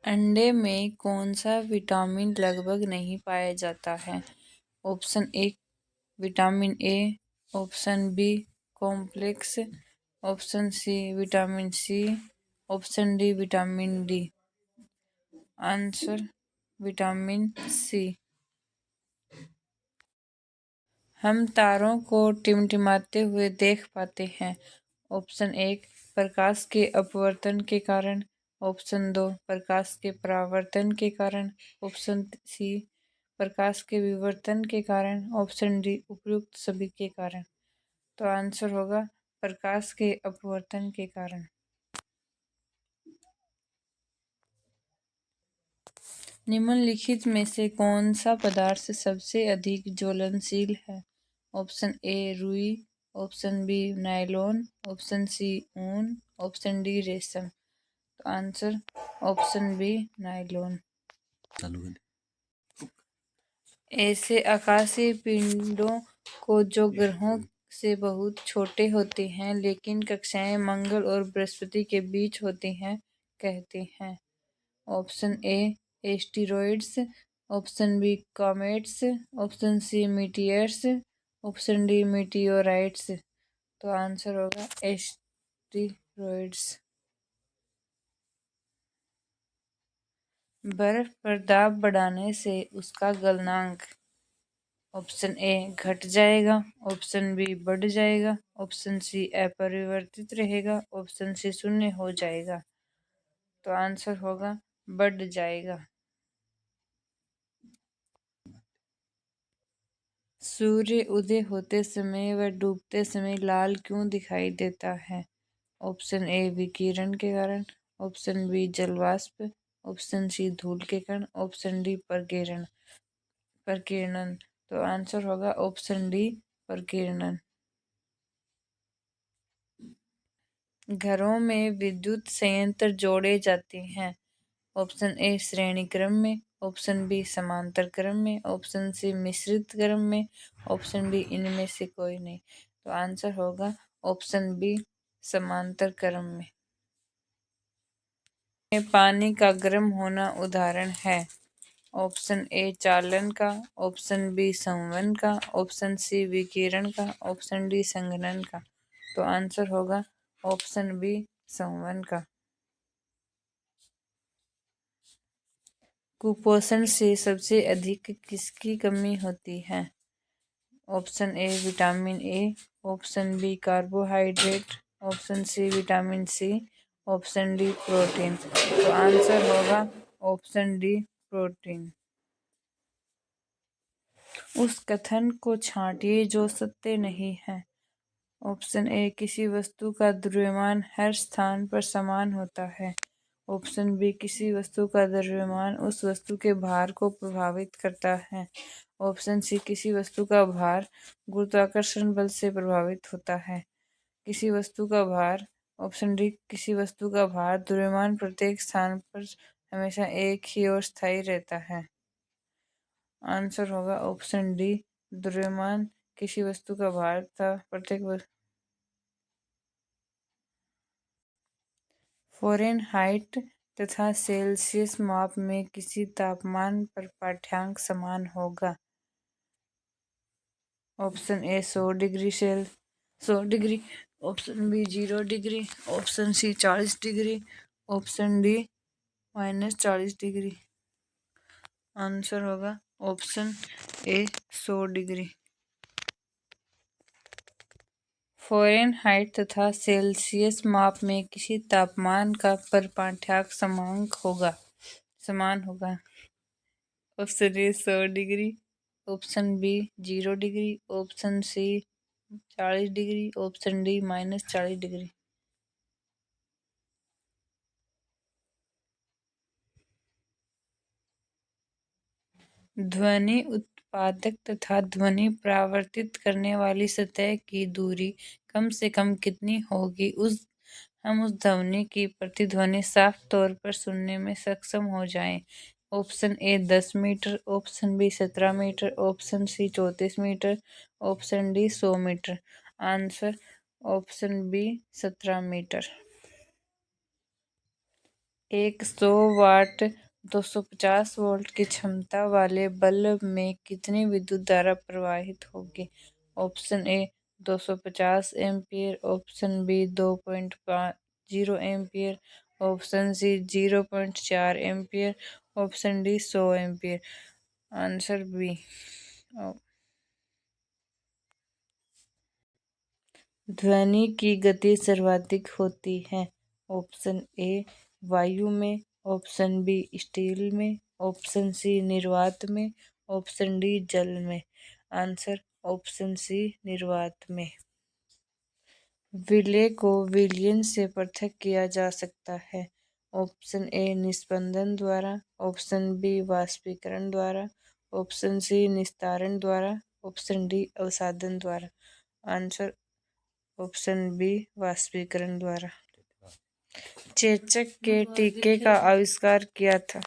अंडे में कौन सा विटामिन लगभग नहीं पाया जाता है? Option A vitamin A, option B complex, option C vitamin C, option D vitamin D. Answer vitamin C. हम तारों को टिमटिमाते हुए देख पाते हैं। ऑप्शन एक प्रकाश के अपवर्तन के कारण, ऑप्शन दो प्रकाश के परावर्तन के कारण, ऑप्शन सी प्रकाश के विवर्तन के कारण, ऑप्शन डी उपयुक्त सभी के कारण। तो आंसर होगा प्रकाश के अपवर्तन के कारण। निम्नलिखित में से कौन सा पदार्थ सबसे अधिक ज्वलनशील है? ऑप्शन ए रुई, option B nylon, option C ऊन, ऑप्शन डी रेशम। तो आंसर ऑप्शन बी नायलॉन। ऐसे आकाशीय पिंडों को जो ग्रहों से बहुत छोटे होते हैं लेकिन कक्षाएं मंगल और बृहस्पति के बीच होती हैं कहते हैं। Option A asteroids, option B comets, option C meteors, option D meteorites. तो आंसर होगा एस्टेरॉइड्स। बर्फ पर दाब बढ़ाने से उसका गलनांक ऑप्शन ए घट जाएगा, ऑप्शन बी बढ़ जाएगा, ऑप्शन सी अपरिवर्तित रहेगा, ऑप्शन सी शून्य हो जाएगा। तो आंसर होगा बढ़ जाएगा। सूर्य उदय होते समय व डूबते समय लाल क्यों दिखाई देता है? ऑप्शन ए विकिरण के कारण, ऑप्शन बी जलवाष्प, ऑप्शन सी धूल के कारण, ऑप्शन डी प्रकीर्णन। तो आंसर होगा ऑप्शन डी प्रकीर्णन। घरों में विद्युत संयंत्र जोड़े जाते हैं। ऑप्शन ए श्रेणी क्रम में, ऑप्शन बी समांतर क्रम में, ऑप्शन सी मिश्रित क्रम में, ऑप्शन डी इनमें से कोई नहीं। तो आंसर होगा ऑप्शन बी समांतर क्रम में। पानी का गर्म होना उदाहरण है। ऑप्शन ए चालन का, ऑप्शन बी संवहन का, ऑप्शन सी विकिरण का, ऑप्शन डी संघनन का। तो आंसर होगा ऑप्शन बी संवहन का। कुपोषण से सबसे अधिक किसकी कमी होती है? Option A vitamin A, option B carbohydrate, option C vitamin C, option D protein. तो आंसर होगा ऑप्शन डी प्रोटीन। उस कथन को छांटिए जो सत्य नहीं है। ऑप्शन ए किसी वस्तु का द्रव्यमान हर स्थान पर समान होता है, ऑप्शन बी किसी वस्तु का द्रव्यमान उस वस्तु के भार को प्रभावित करता है, ऑप्शन सी किसी वस्तु का भार गुरुत्वाकर्षण बल से प्रभावित होता है, किसी वस्तु का भार, ऑप्शन डी किसी वस्तु का भार द्रव्यमान प्रत्येक स्थान पर हमेशा एक ही और स्थायी रहता है। आंसर होगा ऑप्शन डी द्रव्यमान किसी वस्तु का भार था प्रत्येक फ़ारेनहाइट तथा सेल्सियस माप में किसी तापमान पर पाठ्यांक समान होगा। Option A 100 degree, option B 0 degree, option C 40 degree, option D -40 degree. Answer होगा ऑप्शन ए 100 डिग्री। फ़ारेनहाइट तथा सेल्सियस माप में किसी तापमान का परपाठ्यांक समान होगा। Option A 100 degree, option B 0 degree, option C 40 degree, option D -40 degree. ध्वनि उत्पादक तथा ध्वनि परावर्तित करने वाली सतह की दूरी कम से कम कितनी होगी हम उस ध्वनि की प्रतिध्वनि साफ तौर पर सुनने में सक्षम हो जाएं। Option A 10 metre, option B 17 metre, option C 34 metre, option D 100 metre. Answer option B 17 metre. एक 100 वाट 250 वोल्ट की क्षमता वाले बल्ब में कितनी विद्युत धारा प्रवाहित होगी? Option A 250 ampere, option B 2.50 ampere, option C 0.4 ampere, option D 100 ampere. Answer B. ध्वनि की गति सर्वाधिक होती है। ऑप्शन ए वायु में, ऑप्शन बी स्टील में, ऑप्शन सी निर्वात में, ऑप्शन डी जल में। आंसर ऑप्शन सी निर्वात में। विलय को विलयन से पृथक किया जा सकता है। ऑप्शन ए निस्पंदन द्वारा, ऑप्शन बी वाष्पीकरण द्वारा, ऑप्शन सी निस्तारण द्वारा, ऑप्शन डी अवसादन द्वारा। आंसर ऑप्शन बी वाष्पीकरण द्वारा। चेचक के टीके का आविष्कार किया था?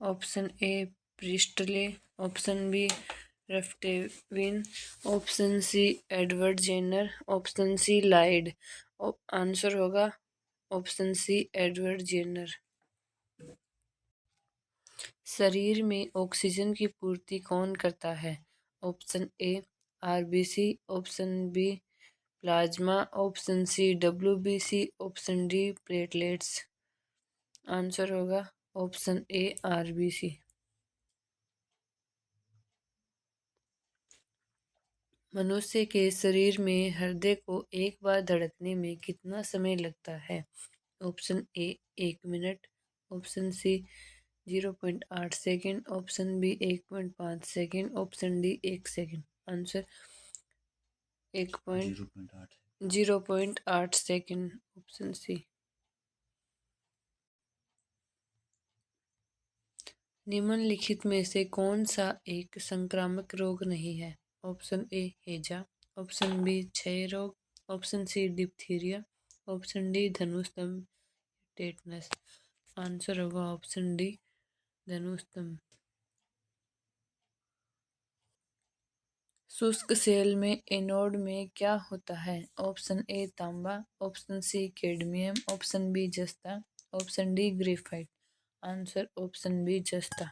Option A Priestley, option B रफ्टेविन, option C Edward Jenner, option C लाइड। आंसर होगा ऑप्शन सी एडवर्ड जेनर। शरीर में ऑक्सीजन की पूर्ति कौन करता है? Option A RBC, option B plasma, option C WBC, option D platelets. Answer होगा ऑप्शन ए आरबीसी। मनुष्य के शरीर में हृदय को एक बार धड़कने में कितना समय लगता है? Option A 1 minute, option C 0.8 second, option B 1.5 second, option D 1 second. Answer 0.8 second, option C. निम्नलिखित में से कौन सा एक संक्रामक रोग नहीं है? ऑप्शन ए हैजा, ऑप्शन बी क्षय रोग, option C diphtheria, option D धनुस्तंभ टेटनस। आंसर होगा ऑप्शन डी धनुस्तंभ। शुष्क सेल में एनोड में क्या होता है? ऑप्शन ए तांबा, option C cadmium, option B जस्ता, option D graphite. Answer option B जस्ता।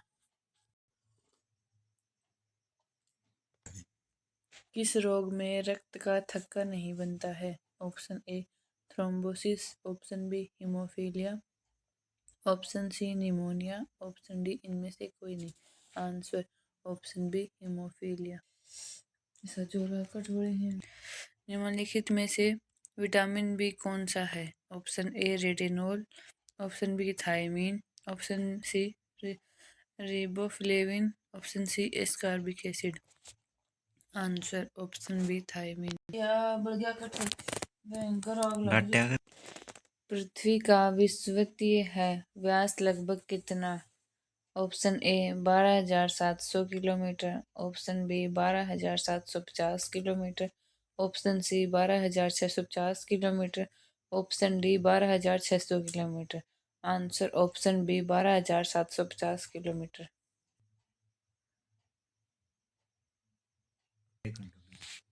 किस रोग में रक्त का थक्का नहीं बनता है? Option A thrombosis, option B haemophilia, option C pneumonia, option D इनमें से कोई नहीं। Answer option B haemophilia. ऐसा जोड़ा कटोरे हैं। निम्नलिखित में से विटामिन बी कौन सा है? Option A retinol, option B thiamine, option C riboflavin, option C ascorbic acid. Answer option B thiamine. पृथ्वी का विषुवतीय है व्यास लगभग कितना? Option A 12,700 kilometre, option B 12,750 kilometre, option C 12,650 kilometre, option D 12,600 kilometre. Answer option B 12,750 kilometre.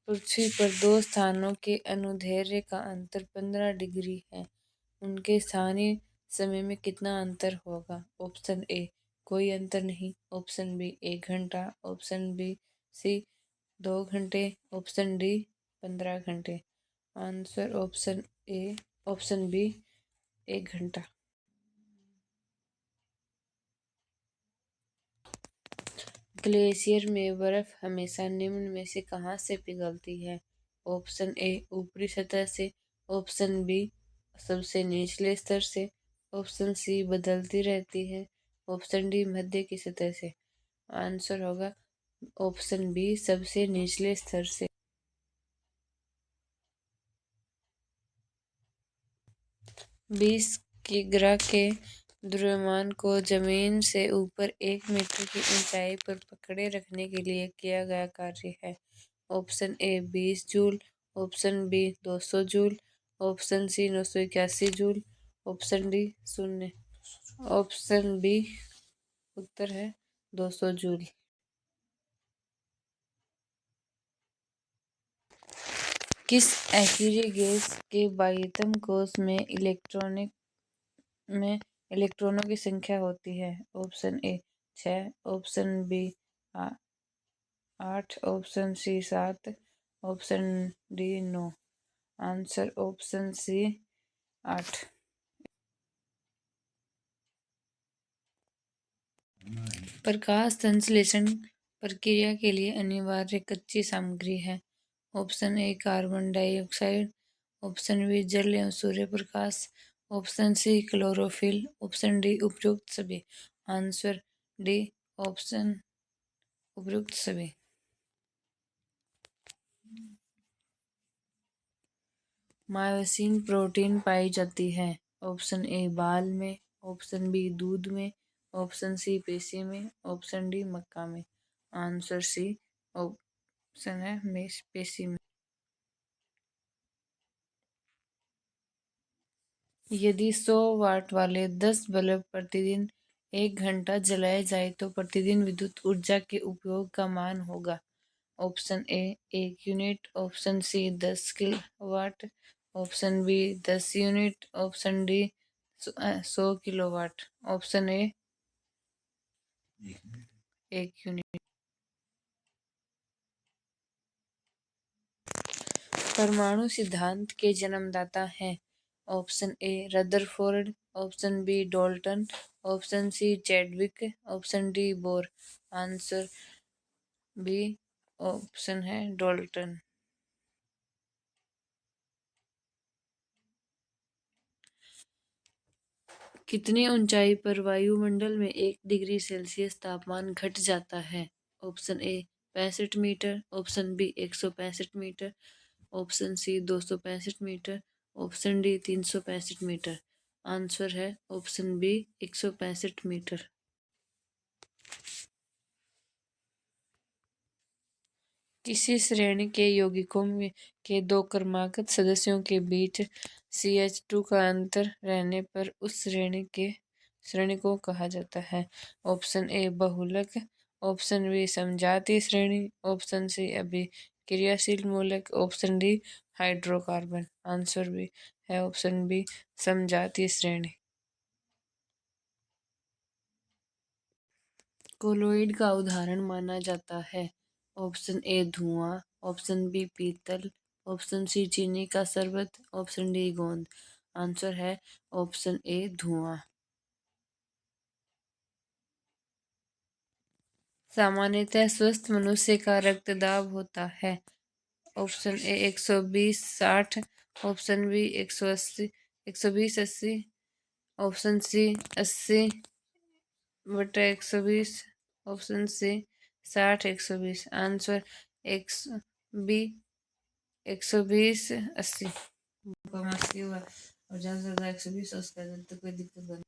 पृथ्वी पर दो स्थानों के अनुदैर्ध्य का अंतर 15 डिग्री है। उनके स्थानीय समय में कितना अंतर होगा? ऑप्शन ए कोई अंतर नहीं, ऑप्शन बी 1 घंटा, ऑप्शन बी सी 2 घंटे, ऑप्शन डी 15 घंटे। आंसर ऑप्शन बी 1 घंटा। ग्लेशियर में बर्फ हमेशा निम्न में से कहाँ से पिघलती है? ऑप्शन ए ऊपरी सतह से, ऑप्शन बी सबसे निचले स्तर से, ऑप्शन सी बदलती रहती है, ऑप्शन डी मध्य की सतह से। आंसर होगा ऑप्शन बी सबसे निचले स्तर से। 20 किग्रा के द्रव्यमान को जमीन से ऊपर 1 मीटर की ऊंचाई पर पकड़े रखने के लिए किया गया कार्य है। Option A 20 joule, option B 200 joule, option C 981 joule, option D 0। Option B उत्तर है 200 जूल। किस एक्यूरी गैस के बाह्यतम कोश में इलेक्ट्रॉनिक में इलेक्ट्रॉनों की संख्या होती है? Option A 6, option B 8, option C 7, option D 9। Answer option C 8। प्रकाश संश्लेषण प्रक्रिया के लिए अनिवार्य कच्ची सामग्री है? Option A carbon dioxide, option B जल एवं सूर्य प्रकाश, option C chlorophyll, option D उपयुक्त सभी। आंसर डी ऑप्शन उपयुक्त सभी। मायोसिन प्रोटीन पाई जाती है? ऑप्शन ए बाल में, ऑप्शन बी दूध में, ऑप्शन सी पेशी में, ऑप्शन डी मक्का में। आंसर सी ऑप्शन है पेशी में। यदि 100 वाट वाले 10 बल्ब प्रतिदिन 1 घंटा जलाए जाए तो प्रतिदिन विद्युत ऊर्जा के उपयोग का मान होगा? Option A 1 unit, option C 10 kilowatt, option B 10 unit, option D 100 kilowatt. Option A 1 unit. परमाणु सिद्धांत के जन्मदाता हैं? Option A Rutherford, option B Dalton, option C Chadwick, option D Bohr. Answer B option है डाल्टन। कितनी ऊंचाई पर वायुमंडल में 1 डिग्री सेल्सियस तापमान घट जाता है? Option A 65 metre, option B 165 metre, option C 265 metre, option D 365 metre. Answer है ऑप्शन बी 165 मीटर। किसी श्रेणी के यौगिकों के दो क्रमागत सदस्यों के बीच CH2 का अंतर रहने पर उस श्रेणी को कहा जाता है? ऑप्शन ए बहुलक, ऑप्शन बी समजातीय श्रेणी, ऑप्शन सी अभिक्रियाशील मूलक, ऑप्शन डी हाइड्रोकार्बन। आंसर भी है ऑप्शन बी समजातीय श्रेणी। कोलोइड का उदाहरण माना जाता है? ऑप्शन ए धुआं, ऑप्शन बी पीतल, ऑप्शन सी चीनी का शरबत, ऑप्शन डी गोंद। आंसर है ऑप्शन ए धुआं। सामान्यतः स्वस्थ मनुष्य का रक्तदाब होता है? Option A 120/60, option B 180, 120/80, option C 80/120, option C 60/120। Answer एक्स बी 120/80। और ज़्यादा से ज़्यादा 120 उसका तो कोई दिक्कत नहीं।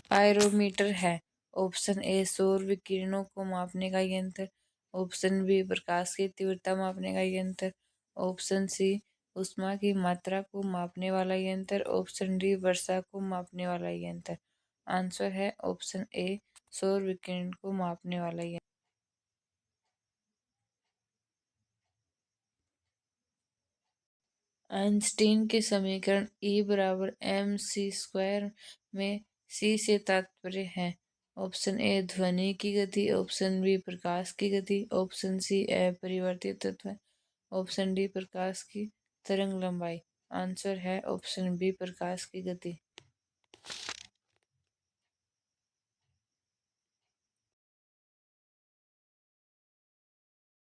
पायरोमीटर है? ऑप्शन ए सौर विकिरणों को मापने का यंत्र, ऑप्शन बी प्रकाश की तीव्रता मापने का यंत्र, ऑप्शन सी ऊष्मा की मात्रा को मापने वाला यंत्र, ऑप्शन डी वर्षा को मापने वाला यंत्र। आंसर है ऑप्शन ए सौर विकिरण को मापने वाला यंत्र। आइंस्टीन के समीकरण E = mc² में c से तात्पर्य है? ऑप्शन ए ध्वनि की गति, ऑप्शन बी प्रकाश की गति, ऑप्शन सी अपरिवर्तित तत्व, ऑप्शन डी प्रकाश की तरंग लंबाई। आंसर है ऑप्शन बी प्रकाश की गति।